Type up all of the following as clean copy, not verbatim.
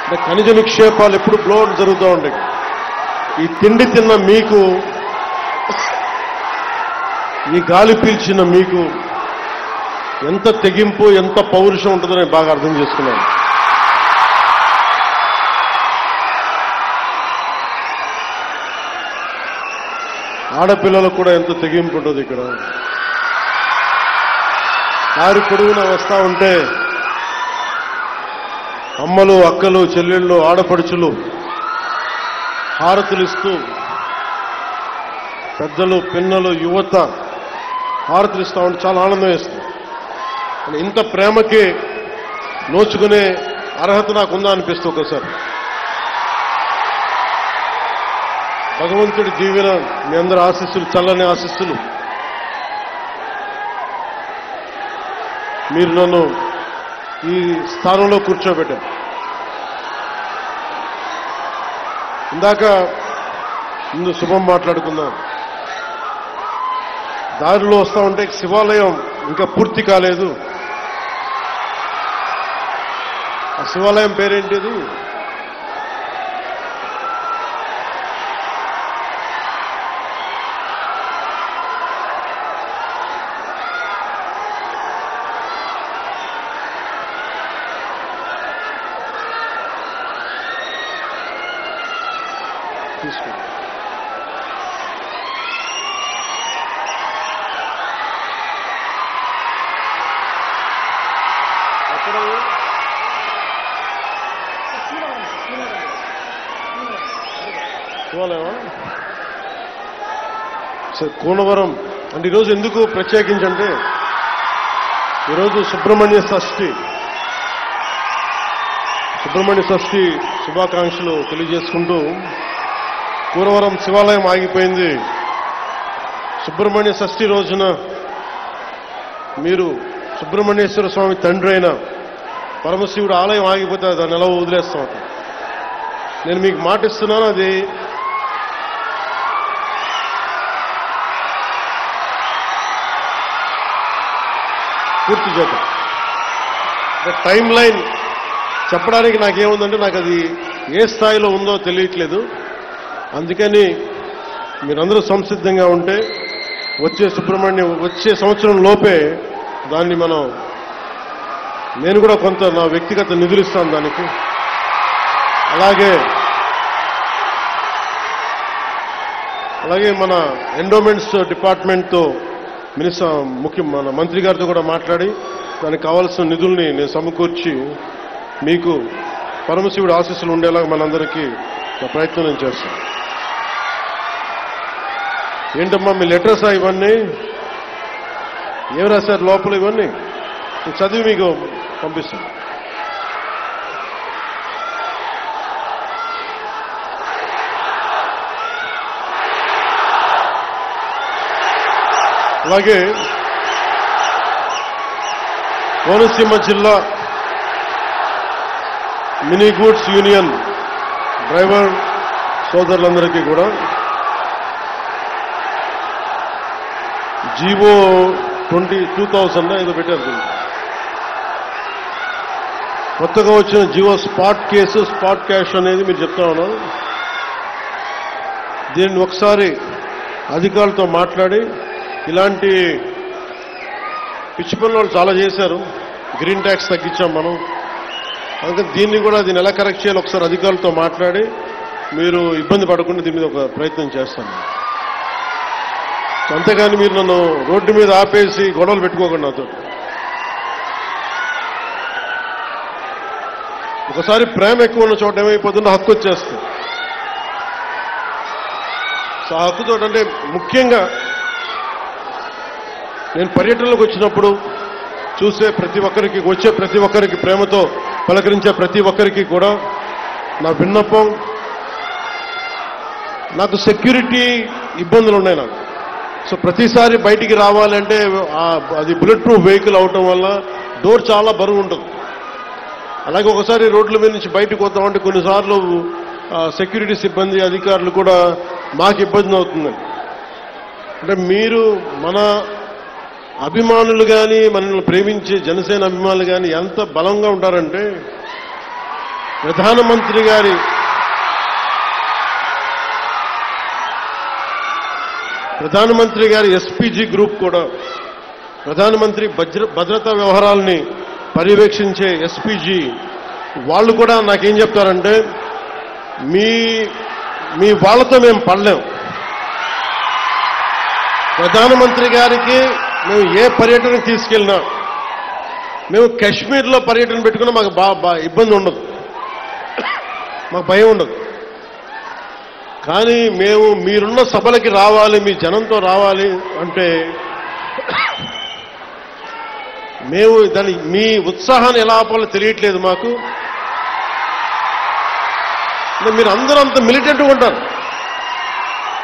అంటే ఖనిజ నిక్షేపాలు ఎప్పుడు బ్లోఅవుట్ జరుగుతూ ఉంటాయి. ఈ తిండి తిన్న మీకు, ఈ గాలి పీల్చిన మీకు ఎంత తెగింపు, ఎంత పౌరుషం ఉంటుందో నేను బాగా అర్థం చేసుకున్నాను. ఆడపిల్లలకు కూడా ఎంత తెగింపు ఉంటుంది. ఇక్కడ దారి పొడుగున వస్తా ఉంటే అమ్మలు, అక్కలు, చెల్లెళ్ళు, ఆడపడుచులు హారతులు ఇస్తూ, పెద్దలు, పిన్నలు, యువత హారతులు ఇస్తా ఉంటే చాలా ఆనందం వేస్తుంది. ఇంత ప్రేమకి నోచుకునే అర్హత నాకుందా అనిపిస్తుంది ఒకసారి. భగవంతుడి దీవెన, మీ అందరి ఆశీస్సులు, చల్లని ఆశీస్సులు, మీరు నన్ను ఈ స్థానంలో కూర్చోబెట్టారు. ఇందాక ముందు శుభం మాట్లాడుకుందాం. దారిలో వస్తా ఉంటే శివాలయం ఇంకా పూర్తి కాలేదు. ఆ శివాలయం పేరేంటిది? తీసుకో. కూనవరం అంటే ఈరోజు ఎందుకు ప్రత్యేకించంటే, ఈరోజు సుబ్రహ్మణ్య షష్ఠి శుభాకాంక్షలు తెలియజేసుకుంటూ, కూనవరం శివాలయం ఆగిపోయింది. సుబ్రహ్మణ్య షష్ఠి రోజున మీరు సుబ్రహ్మణ్యేశ్వర స్వామి తండ్రి అయిన పరమశివుడు ఆలయం ఆగిపోతే దాన్ని ఎలా వదిలేస్తాం? నేను మీకు మాటిస్తున్నాను, అది పూర్తి చేద్దాం. టైం లైన్ చెప్పడానికి నాకేముందంటే, నాకు అది ఏ స్థాయిలో ఉందో తెలియట్లేదు. అందుకని మీరందరూ సంసిద్ధంగా ఉంటే వచ్చే సంవత్సరం లోపే దాన్ని నేను కూడా కొంత నా వ్యక్తిగత నిధులు ఇస్తాను దానికి. అలాగే మన ఎండోమెంట్స్ డిపార్ట్మెంట్తో మన మంత్రి గారితో కూడా మాట్లాడి దానికి కావాల్సిన నిధుల్ని నేను సమకూర్చి మీకు పరమశివుడి ఆశీస్సులు ఉండేలా మనందరికీ ప్రయత్నం నేను చేస్తాను. ఏంటమ్మా మీ లెటర్సా ఇవన్నీ? ఏం రాశారు లోపల? ఇవన్నీ చదివి మీకు పంపిస్తాను. అలాగే కోనసీమ జిల్లా మినీ గూడ్స్ యూనియన్ డ్రైవర్ సోదరులందరికీ కూడా జీవో 20,000 ఏదో పెట్టారు. కొత్తగా వచ్చిన జీవో స్పాట్ క్యాష్ అనేది మీరు చెప్తా ఉన్నారు. దీన్ని ఒకసారి అధికారులతో మాట్లాడి, ఇలాంటి పిచ్చి పనులు చాలా చేశారు. గ్రీన్ ట్యాక్స్ తగ్గించాం మనం, అందుకని దీన్ని ఎలా కరెక్ట్ చేయాలి ఒకసారి అధికారులతో మాట్లాడి, మీరు ఇబ్బంది పడకుండా దీని మీద ఒక ప్రయత్నం చేస్తాను. అంతేగాని మీరు నన్ను రోడ్డు మీద ఆపేసి గొడవలు పెట్టుకోకండి నాతో. ఒకసారి ప్రేమ ఎక్కువ ఉన్న చోట ఏమైపోతుందో హక్కు వచ్చేస్తుంది. సో ఆ హక్కుతో అంటే ముఖ్యంగా నేను పర్యటనలకు వచ్చినప్పుడు వచ్చే ప్రతి ఒక్కరికి ప్రేమతో పలకరించే ప్రతి ఒక్కరికి కూడా నా విన్నపం, నాకు సెక్యూరిటీ ఇబ్బందులు ఉన్నాయి నాకు. సో ప్రతిసారి బయటికి రావాలంటే అది బుల్లెట్ ప్రూఫ్ వెహికల్ అవటం వల్ల డోర్ చాలా బరువు ఉంటుంది. అలాగే ఒకసారి రోడ్ల మీద నుంచి బయటకు వద్దామంటే కొన్నిసార్లు సెక్యూరిటీ సిబ్బంది, అధికారులు కూడా మాకు ఇబ్బంది అవుతుందండి. అంటే మీరు మన అభిమానులు కానీ, మనల్ని ప్రేమించే జనసేన అభిమానులు కానీ ఎంత బలంగా ఉంటారంటే, ప్రధానమంత్రి గారి ఎస్పీజీ గ్రూప్ కూడా, ప్రధానమంత్రి భద్రతా వ్యవహారాలని పర్యవేక్షించే ఎస్పీజీ వాళ్ళు కూడా నాకేం చెప్తారంటే, మీ వాళ్ళతో మేము పడలేం. ప్రధానమంత్రి గారికి మేము ఏ పర్యటనకు తీసుకెళ్ళినా, మేము కాశ్మీర్లో పర్యటన పెట్టుకున్నా మాకు ఇబ్బంది ఉండదు, మాకు భయం ఉండదు. కానీ మేము మీరున్న సభలకి రావాలి, మీ జనంతో రావాలి అంటే మేము మీ ఉత్సాహాన్ని ఎలా ఆపాలో తెలియట్లేదు మాకు. మీరు అందరూ అంత మిలిటెంట్గా ఉంటారు,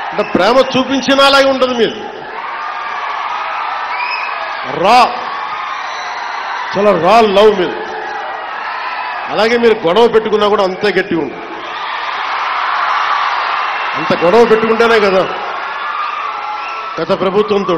అంటే ప్రేమ చూపించినలాగే ఉంటుంది. మీరు చాలా రా లవ్ మీరు. అలాగే మీరు గొడవ పెట్టుకున్నా కూడా అంతే గట్టిగా ఉంటుంది. అంత గొడవ పెట్టుకుంటేనే కదా గత ప్రభుత్వంతో